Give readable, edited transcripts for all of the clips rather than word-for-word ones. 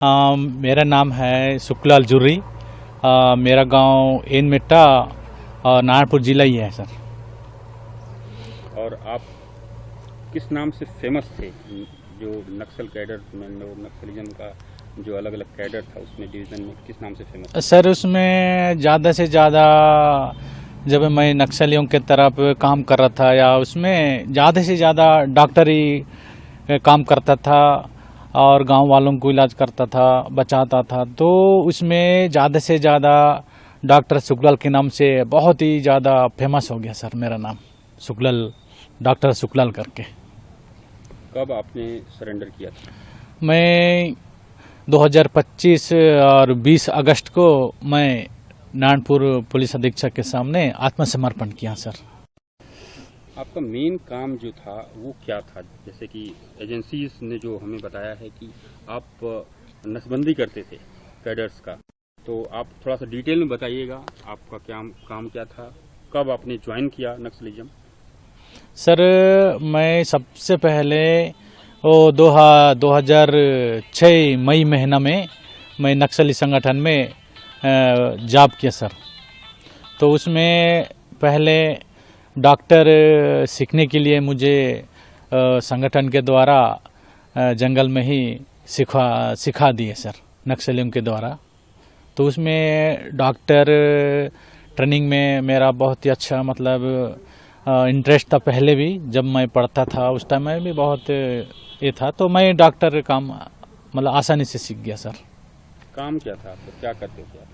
मेरा नाम है सुखलाल जुर्री। मेरा गांव एनमेट्टा और नारायणपुर जिला ही है सर। और आप किस नाम से फेमस थे? जो नक्सल कैडर में और नक्सलिज्म का जो अलग अलग कैडर था उसमें डिवीज़न में किस नाम से फेमस था? सर उसमें ज़्यादा से ज़्यादा जब मैं नक्सलियों के तरफ काम कर रहा था या उसमें ज़्यादा से ज़्यादा डॉक्टरी काम करता था और गांव वालों को इलाज करता था, बचाता था। तो उसमें ज़्यादा से ज़्यादा डॉक्टर शुक्लाल के नाम से बहुत ही ज़्यादा फेमस हो गया सर मेरा नाम शुक्लाल, डॉक्टर शुक्लाल करके। कब आपने सरेंडर किया था? मैं 2025 और 20 अगस्त को मैं नारायणपुर पुलिस अधीक्षक के सामने आत्मसमर्पण किया सर। आपका मेन काम जो था वो क्या था? जैसे कि एजेंसीज ने जो हमें बताया है कि आप नसबंदी करते थे कैडर्स का, तो आप थोड़ा सा डिटेल में बताइएगा आपका क्या काम क्या था, कब आपने ज्वाइन किया नक्सलिज्म? सर मैं सबसे पहले वो 2006 मई महीना में मैं नक्सली संगठन में जॉब किया सर। तो उसमें पहले डॉक्टर सीखने के लिए मुझे संगठन के द्वारा जंगल में ही सिखा दिए सर नक्सलियों के द्वारा। तो उसमें डॉक्टर ट्रेनिंग में मेरा बहुत ही अच्छा मतलब इंटरेस्ट था। पहले भी जब मैं पढ़ता था उस टाइम में भी बहुत ये था, तो मैं डॉक्टर काम मतलब आसानी से सीख गया सर। काम क्या था आपको, क्या करते थे आप?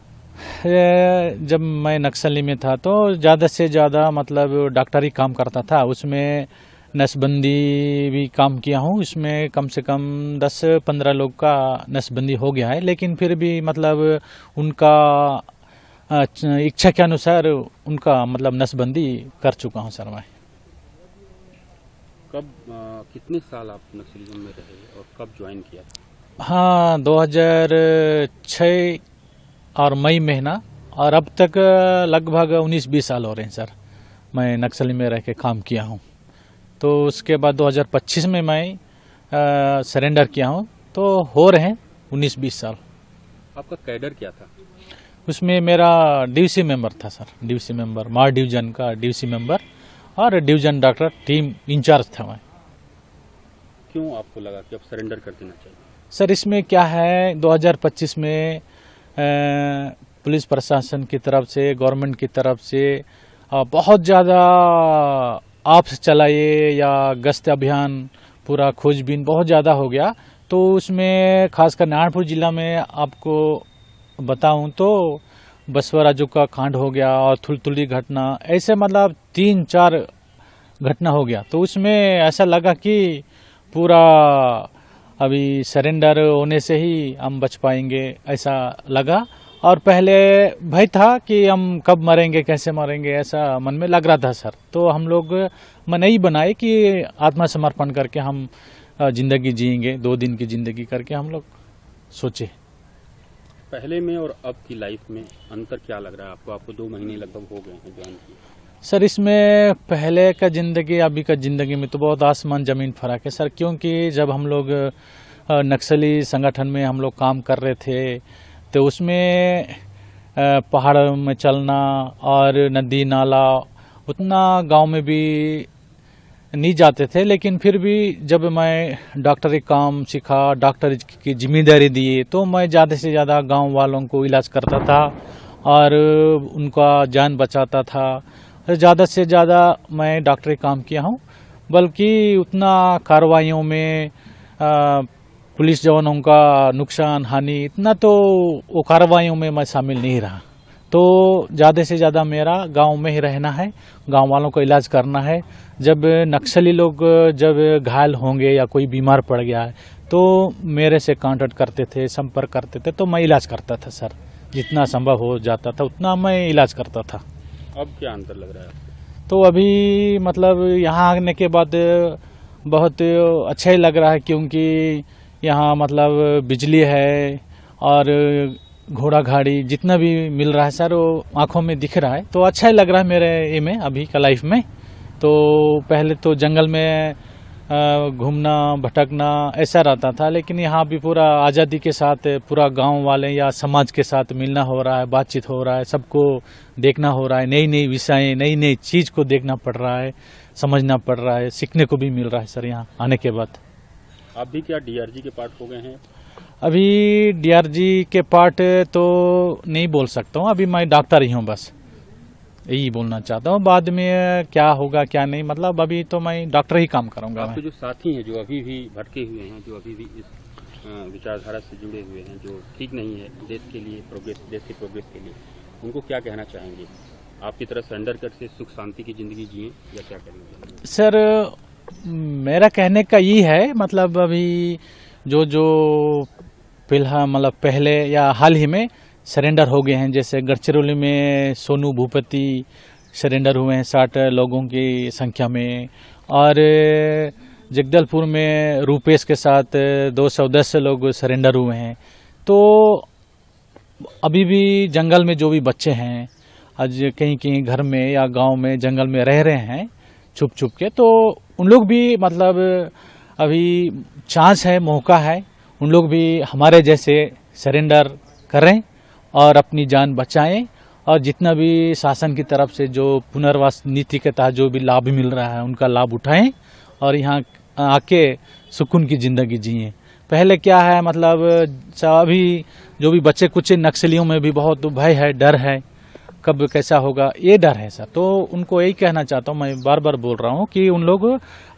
जब मैं नक्सली में था तो ज़्यादा से ज़्यादा मतलब डॉक्टरी काम करता था। उसमें नसबंदी भी काम किया हूँ। इसमें कम से कम 10-15 लोग का नसबंदी हो गया है, लेकिन फिर भी मतलब उनका इच्छा के अनुसार उनका मतलब नसबंदी कर चुका हूँ सर मैं। कब कितने साल आप नक्सलिज्म में रहे और कब ज्वाइन किया? हाँ 2006 और मई महीना, और अब तक लगभग 19-20 साल हो रहे हैं सर मैं नक्सली में रह के काम किया हूँ। तो उसके बाद 2025 में मैं सरेंडर किया हूँ, तो हो रहे हैं 19-20 साल। आपका कैडर क्या था? उसमें मेरा डीवीसी मेंबर था सर, डीवीसी मेंबर, मार डिवीजन का डीवीसी मेंबर और डिवीजन डॉक्टर टीम इंचार्ज था मैं। क्यों आपको लगा कि अब सरेंडर कर देना चाहिए? सर इसमें क्या है, 2025 में पुलिस प्रशासन की तरफ से, गवर्नमेंट की तरफ से बहुत ज़्यादा ऑप्स चलाए या गश्त अभियान, पूरा खोजबीन बहुत ज़्यादा हो गया। तो उसमें खासकर नारायणपुर जिला में आपको बताऊं तो बसवराजू का कांड हो गया और थुलथुली घटना, ऐसे मतलब 3-4 घटना हो गया। तो उसमें ऐसा लगा कि पूरा अभी सरेंडर होने से ही हम बच पाएंगे ऐसा लगा। और पहले भय था कि हम कब मरेंगे, कैसे मरेंगे, ऐसा मन में लग रहा था सर। तो हम लोग मन ही बनाए कि आत्मसमर्पण करके हम जिंदगी जिएंगे, 2 दिन की जिंदगी करके हम लोग सोचे। पहले में और अब की लाइफ में अंतर क्या लग रहा है आपको? आपको 2 महीने लगभग हो गए हैं ज्वाइन किए। सर इसमें पहले का ज़िंदगी अभी का ज़िंदगी में तो बहुत आसमान ज़मीन फ़र्क है सर। क्योंकि जब हम लोग नक्सली संगठन में हम लोग काम कर रहे थे तो उसमें पहाड़ में चलना और नदी नाला उतना गांव में भी नहीं जाते थे। लेकिन फिर भी जब मैं डॉक्टरी काम सीखा, डॉक्टर की जिम्मेदारी दी, तो मैं ज़्यादा से ज़्यादा गांव वालों को इलाज करता था और उनका जान बचाता था। ज़्यादा से ज़्यादा मैं डॉक्टरी काम किया हूँ, बल्कि उतना कार्रवाइयों में पुलिस जवानों का नुकसान हानि इतना तो वो कार्रवाइयों में मैं शामिल नहीं रहा। तो ज़्यादा से ज़्यादा मेरा गांव में ही रहना है, गांव वालों को इलाज करना है। जब नक्सली लोग जब घायल होंगे या कोई बीमार पड़ गया है तो मेरे से कांटेक्ट करते थे, संपर्क करते थे, तो मैं इलाज करता था सर। जितना संभव हो जाता था उतना मैं इलाज करता था। अब क्या अंतर लग रहा है आपको? तो अभी मतलब यहाँ आने के बाद बहुत अच्छा ही लग रहा है, क्योंकि यहाँ मतलब बिजली है और घोड़ा गाड़ी जितना भी मिल रहा है सर वो आँखों में दिख रहा है। तो अच्छा ही लग रहा है मेरे ये में अभी का लाइफ में। तो पहले तो जंगल में घूमना भटकना ऐसा रहता था। लेकिन यहाँ भी पूरा आज़ादी के साथ पूरा गांव वाले या समाज के साथ मिलना हो रहा है, बातचीत हो रहा है, सबको देखना हो रहा है, नई नई विषय नई नई चीज़ को देखना पड़ रहा है, समझना पड़ रहा है, सीखने को भी मिल रहा है सर यहाँ आने के बाद। आप भी क्या डीआरजी के पार्ट हो गए हैं? अभी डीआरजी के पार्ट तो नहीं बोल सकता हूँ, अभी मैं डॉक्टर ही हूँ, बस यही बोलना चाहता हूँ। बाद में क्या होगा क्या नहीं, मतलब अभी तो मैं डॉक्टर ही काम करूँगा। आपके जो साथी हैं जो अभी भी भटके हुए हैं, जो अभी भी इस विचारधारा से जुड़े हुए हैं, जो ठीक नहीं है देश के लिए प्रोग्रेस, देश के प्रोग्रेस के लिए, उनको क्या कहना चाहेंगे? आपकी तरह सरेंडर करके सुख शांति की जिंदगी जिए या क्या करेंगे? सर मेरा कहने का ये है, मतलब अभी जो फिलहाल मतलब पहले या हाल ही में सरेंडर हो गए हैं, जैसे गढ़चिरौली में सोनू भूपति सरेंडर हुए हैं 60 लोगों की संख्या में, और जगदलपुर में रूपेश के साथ 210 लोग सरेंडर हुए हैं। तो अभी भी जंगल में जो भी बच्चे हैं, आज कहीं कहीं घर में या गांव में जंगल में रह रहे हैं छुप छुप के, तो उन लोग भी मतलब अभी चांस है, मौका है, उन लोग भी हमारे जैसे सरेंडर करें और अपनी जान बचाएं, और जितना भी शासन की तरफ से जो पुनर्वास नीति के तहत जो भी लाभ मिल रहा है उनका लाभ उठाएं और यहाँ आके सुकून की ज़िंदगी जिएं। पहले क्या है, मतलब अभी जो भी बच्चे कुछ नक्सलियों में भी बहुत भय है, डर है, कब कैसा होगा ये डर है सर। तो उनको यही कहना चाहता हूँ, मैं बार बार बोल रहा हूँ कि उन लोग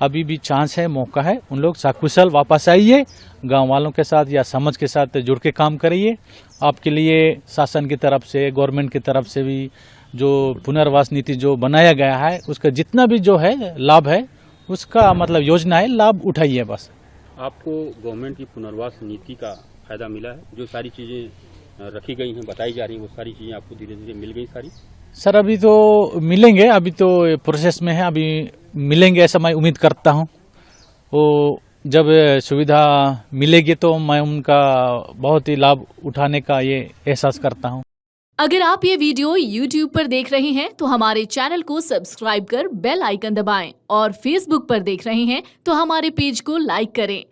अभी भी चांस है, मौका है, उन लोग सकुशल वापस आइए, गांव वालों के साथ या समाज के साथ जुड़ के काम करिए। आपके लिए शासन की तरफ से, गवर्नमेंट की तरफ से भी जो पुनर्वास नीति जो बनाया गया है उसका जितना भी जो है लाभ है, उसका मतलब योजना है, लाभ उठाइए बस। आपको गवर्नमेंट की पुनर्वास नीति का फायदा मिला है? जो सारी चीज़ें रखी गई हैं, बताई जा रही हैं, वो सारी चीज़ें आपको धीरे धीरे मिल गई सारी? सर अभी तो मिलेंगे, अभी तो प्रोसेस में है, अभी मिलेंगे ऐसा मैं उम्मीद करता हूँ। वो जब सुविधा मिलेगी तो मैं उनका बहुत ही लाभ उठाने का ये एहसास करता हूँ। अगर आप ये वीडियो YouTube पर देख रहे हैं तो हमारे चैनल को सब्सक्राइब कर बेल आइकन दबाएं, और Facebook पर देख रहे हैं तो हमारे पेज को लाइक करें।